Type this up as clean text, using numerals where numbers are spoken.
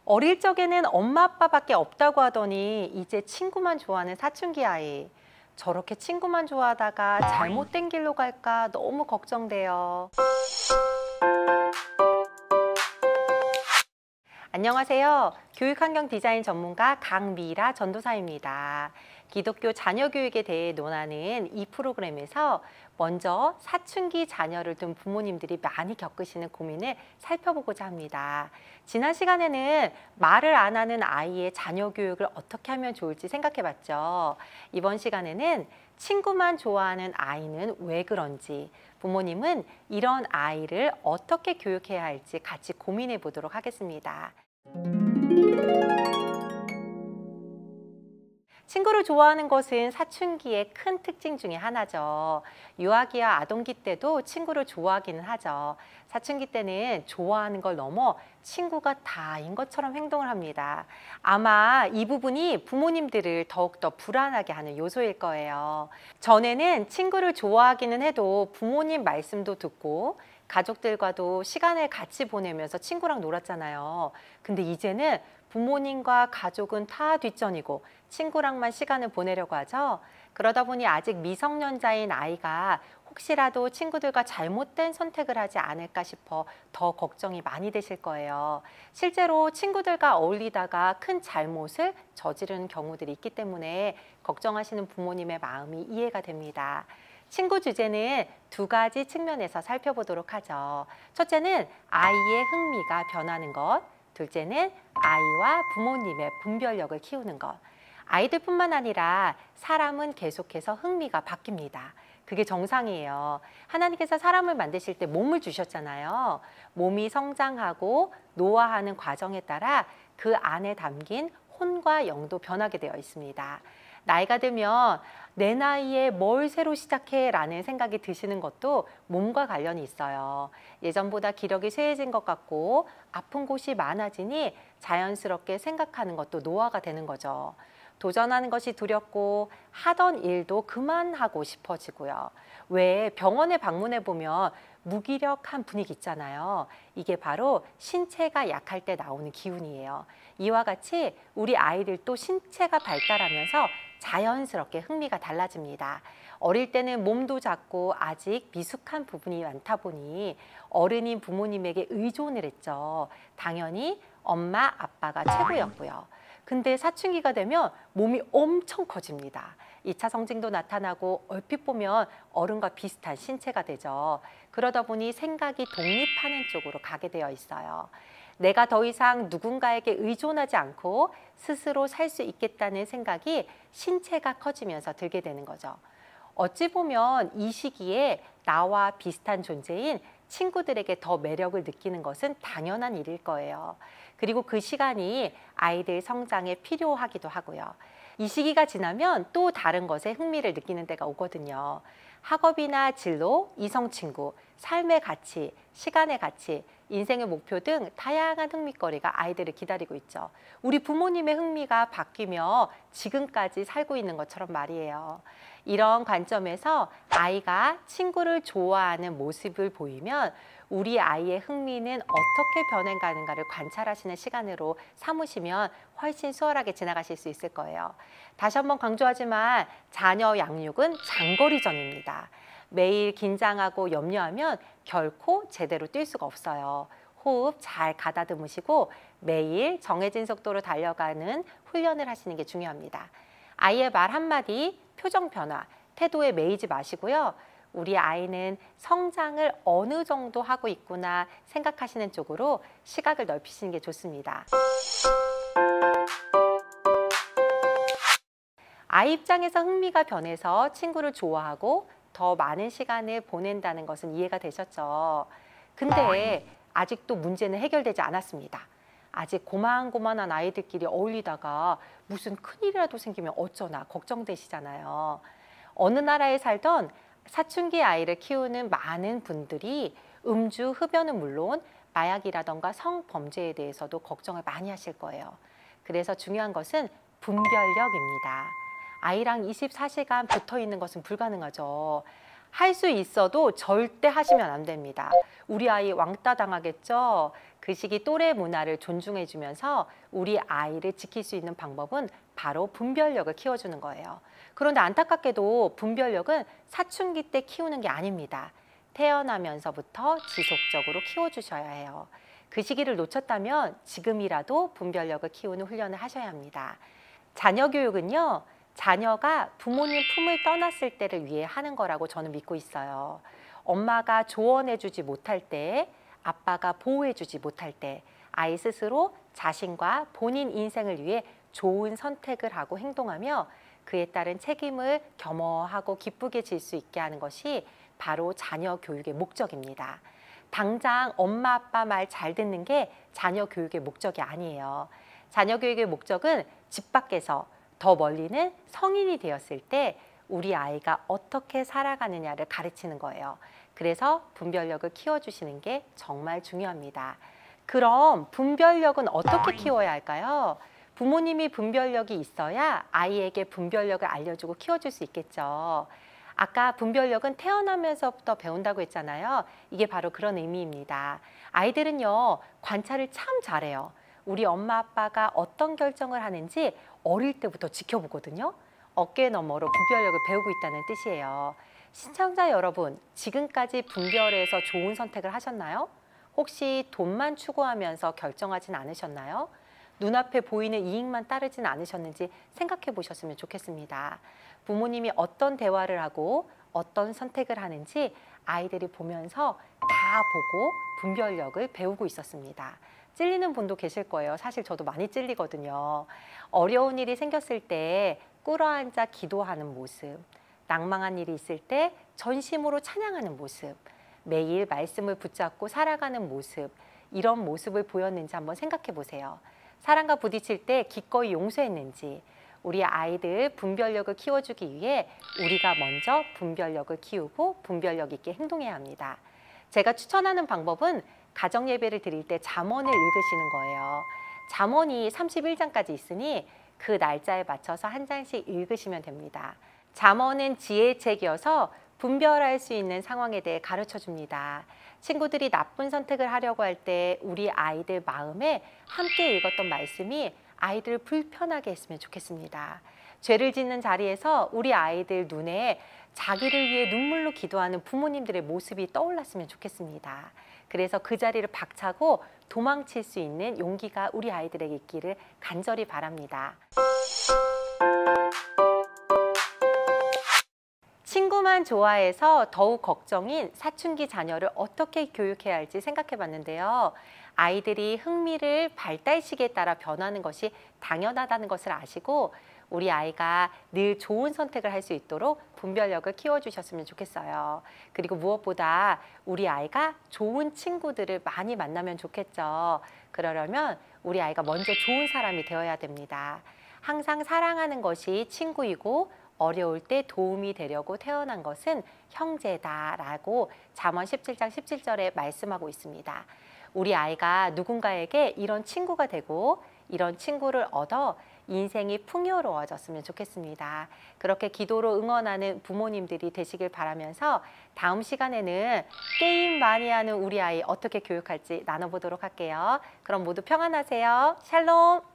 어릴 적에는 엄마 아빠밖에 없다고 하더니 이제 친구만 좋아하는 사춘기 아이. 저렇게 친구만 좋아하다가 잘못된 길로 갈까 너무 걱정돼요. 안녕하세요. 교육환경 디자인 전문가 강미라 전도사입니다. 기독교 자녀 교육에 대해 논하는 이 프로그램에서 먼저 사춘기 자녀를 둔 부모님들이 많이 겪으시는 고민을 살펴보고자 합니다. 지난 시간에는 말을 안 하는 아이의 자녀 교육을 어떻게 하면 좋을지 생각해봤죠. 이번 시간에는 친구만 좋아하는 아이는 왜 그런지, 부모님은 이런 아이를 어떻게 교육해야 할지 같이 고민해 보도록 하겠습니다. 친구를 좋아하는 것은 사춘기의 큰 특징 중에 하나죠. 유아기와 아동기 때도 친구를 좋아하기는 하죠. 사춘기 때는 좋아하는 걸 넘어 친구가 다인 것처럼 행동을 합니다. 아마 이 부분이 부모님들을 더욱더 불안하게 하는 요소일 거예요. 전에는 친구를 좋아하기는 해도 부모님 말씀도 듣고 가족들과도 시간을 같이 보내면서 친구랑 놀았잖아요. 근데 이제는 부모님과 가족은 다 뒷전이고 친구랑만 시간을 보내려고 하죠. 그러다 보니 아직 미성년자인 아이가 혹시라도 친구들과 잘못된 선택을 하지 않을까 싶어 더 걱정이 많이 되실 거예요. 실제로 친구들과 어울리다가 큰 잘못을 저지르는 경우들이 있기 때문에 걱정하시는 부모님의 마음이 이해가 됩니다. 친구 주제는 두 가지 측면에서 살펴보도록 하죠. 첫째는 아이의 흥미가 변하는 것, 둘째는 아이와 부모님의 분별력을 키우는 것. 아이들뿐만 아니라 사람은 계속해서 흥미가 바뀝니다. 그게 정상이에요. 하나님께서 사람을 만드실 때 몸을 주셨잖아요. 몸이 성장하고 노화하는 과정에 따라 그 안에 담긴 혼과 영도 변하게 되어 있습니다. 나이가 들면 내 나이에 뭘 새로 시작해? 라는 생각이 드시는 것도 몸과 관련이 있어요. 예전보다 기력이 쇠해진 것 같고 아픈 곳이 많아지니 자연스럽게 생각하는 것도 노화가 되는 거죠. 도전하는 것이 두렵고 하던 일도 그만하고 싶어지고요. 왜 병원에 방문해 보면 무기력한 분위기 있잖아요. 이게 바로 신체가 약할 때 나오는 기운이에요. 이와 같이 우리 아이들도 신체가 발달하면서 자연스럽게 흥미가 달라집니다. 어릴 때는 몸도 작고 아직 미숙한 부분이 많다 보니 어른인 부모님에게 의존을 했죠. 당연히 엄마, 아빠가 최고였고요. 근데 사춘기가 되면 몸이 엄청 커집니다. 2차 성징도 나타나고 얼핏 보면 어른과 비슷한 신체가 되죠. 그러다 보니 생각이 독립하는 쪽으로 가게 되어 있어요. 내가 더 이상 누군가에게 의존하지 않고 스스로 살 수 있겠다는 생각이 신체가 커지면서 들게 되는 거죠. 어찌 보면 이 시기에 나와 비슷한 존재인 친구들에게 더 매력을 느끼는 것은 당연한 일일 거예요. 그리고 그 시간이 아이들 성장에 필요하기도 하고요. 이 시기가 지나면 또 다른 것에 흥미를 느끼는 때가 오거든요. 학업이나 진로, 이성 친구, 삶의 가치, 시간의 가치, 인생의 목표 등 다양한 흥미거리가 아이들을 기다리고 있죠. 우리 부모님의 흥미가 바뀌며 지금까지 살고 있는 것처럼 말이에요. 이런 관점에서 아이가 친구를 좋아하는 모습을 보이면 우리 아이의 흥미는 어떻게 변해가는가를 관찰하시는 시간으로 삼으시면 훨씬 수월하게 지나가실 수 있을 거예요. 다시 한번 강조하지만 자녀 양육은 장거리전입니다. 매일 긴장하고 염려하면 결코 제대로 뛸 수가 없어요. 호흡 잘 가다듬으시고 매일 정해진 속도로 달려가는 훈련을 하시는 게 중요합니다. 아이의 말 한마디, 표정 변화, 태도에 매이지 마시고요. 우리 아이는 성장을 어느 정도 하고 있구나 생각하시는 쪽으로 시각을 넓히시는 게 좋습니다. 아이 입장에서 흥미가 변해서 친구를 좋아하고 더 많은 시간을 보낸다는 것은 이해가 되셨죠? 근데 아직도 문제는 해결되지 않았습니다. 아직 고만고만한 아이들끼리 어울리다가 무슨 큰일이라도 생기면 어쩌나 걱정되시잖아요. 어느 나라에 살던 사춘기 아이를 키우는 많은 분들이 음주, 흡연은 물론 마약이라던가 성범죄에 대해서도 걱정을 많이 하실 거예요. 그래서 중요한 것은 분별력입니다. 아이랑 24시간 붙어 있는 것은 불가능하죠. 할 수 있어도 절대 하시면 안 됩니다. 우리 아이 왕따 당하겠죠? 그 시기 또래 문화를 존중해 주면서 우리 아이를 지킬 수 있는 방법은 바로 분별력을 키워주는 거예요. 그런데 안타깝게도 분별력은 사춘기 때 키우는 게 아닙니다. 태어나면서부터 지속적으로 키워주셔야 해요. 그 시기를 놓쳤다면 지금이라도 분별력을 키우는 훈련을 하셔야 합니다. 자녀 교육은요, 자녀가 부모님 품을 떠났을 때를 위해 하는 거라고 저는 믿고 있어요. 엄마가 조언해주지 못할 때, 아빠가 보호해주지 못할 때, 아이 스스로 자신과 본인 인생을 위해 좋은 선택을 하고 행동하며 그에 따른 책임을 겸허하고 기쁘게 질 수 있게 하는 것이 바로 자녀 교육의 목적입니다. 당장 엄마 아빠 말 잘 듣는 게 자녀 교육의 목적이 아니에요. 자녀 교육의 목적은 집 밖에서, 더 멀리는 성인이 되었을 때 우리 아이가 어떻게 살아가느냐를 가르치는 거예요. 그래서 분별력을 키워주시는 게 정말 중요합니다. 그럼 분별력은 어떻게 키워야 할까요? 부모님이 분별력이 있어야 아이에게 분별력을 알려주고 키워줄 수 있겠죠. 아까 분별력은 태어나면서부터 배운다고 했잖아요. 이게 바로 그런 의미입니다. 아이들은요, 관찰을 참 잘해요. 우리 엄마 아빠가 어떤 결정을 하는지 어릴 때부터 지켜보거든요. 어깨 너머로 분별력을 배우고 있다는 뜻이에요. 시청자 여러분, 지금까지 분별해서 좋은 선택을 하셨나요? 혹시 돈만 추구하면서 결정하진 않으셨나요? 눈앞에 보이는 이익만 따르진 않으셨는지 생각해 보셨으면 좋겠습니다. 부모님이 어떤 대화를 하고 어떤 선택을 하는지 아이들이 보면서 다 보고 분별력을 배우고 있었습니다. 찔리는 분도 계실 거예요. 사실 저도 많이 찔리거든요. 어려운 일이 생겼을 때 꿇어앉아 기도하는 모습, 낭망한 일이 있을 때 전심으로 찬양하는 모습, 매일 말씀을 붙잡고 살아가는 모습, 이런 모습을 보였는지 한번 생각해 보세요. 사람과 부딪힐 때 기꺼이 용서했는지, 우리 아이들 분별력을 키워주기 위해 우리가 먼저 분별력을 키우고 분별력 있게 행동해야 합니다. 제가 추천하는 방법은 가정 예배를 드릴 때 잠언을 읽으시는 거예요. 잠언이 31장까지 있으니 그 날짜에 맞춰서 한 장씩 읽으시면 됩니다. 잠언은 지혜의 책이어서 분별할 수 있는 상황에 대해 가르쳐 줍니다. 친구들이 나쁜 선택을 하려고 할 때 우리 아이들 마음에 함께 읽었던 말씀이 아이들을 불편하게 했으면 좋겠습니다. 죄를 짓는 자리에서 우리 아이들 눈에 자기를 위해 눈물로 기도하는 부모님들의 모습이 떠올랐으면 좋겠습니다. 그래서 그 자리를 박차고 도망칠 수 있는 용기가 우리 아이들에게 있기를 간절히 바랍니다. 친구만 좋아해서 더욱 걱정인 사춘기 자녀를 어떻게 교육해야 할지 생각해 봤는데요. 아이들이 흥미를 발달시기에 따라 변하는 것이 당연하다는 것을 아시고 우리 아이가 늘 좋은 선택을 할 수 있도록 분별력을 키워주셨으면 좋겠어요. 그리고 무엇보다 우리 아이가 좋은 친구들을 많이 만나면 좋겠죠. 그러려면 우리 아이가 먼저 좋은 사람이 되어야 됩니다. 항상 사랑하는 것이 친구이고 어려울 때 도움이 되려고 태어난 것은 형제다라고 잠언 17장 17절에 말씀하고 있습니다. 우리 아이가 누군가에게 이런 친구가 되고 이런 친구를 얻어 인생이 풍요로워졌으면 좋겠습니다. 그렇게 기도로 응원하는 부모님들이 되시길 바라면서 다음 시간에는 게임 많이 하는 우리 아이 어떻게 교육할지 나눠보도록 할게요. 그럼 모두 평안하세요. 샬롬!